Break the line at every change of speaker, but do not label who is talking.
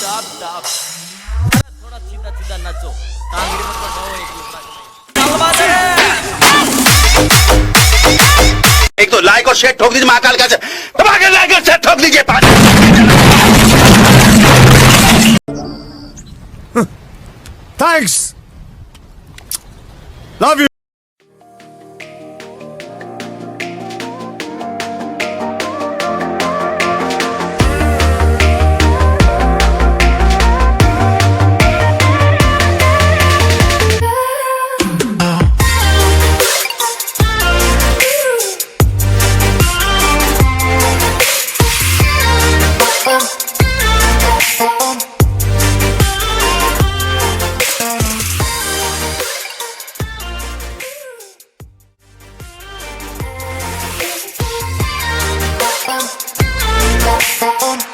दाब दाब थोड़ा सीधा सीधा नाचो कांगड़ी मत लगाओ एक दूसरा
एक तो लाइक और शेयर ठोक दीजिए महाकाल का दबाकर लाइक और शेयर ठोक दीजिए
थैंक्स लव यू
on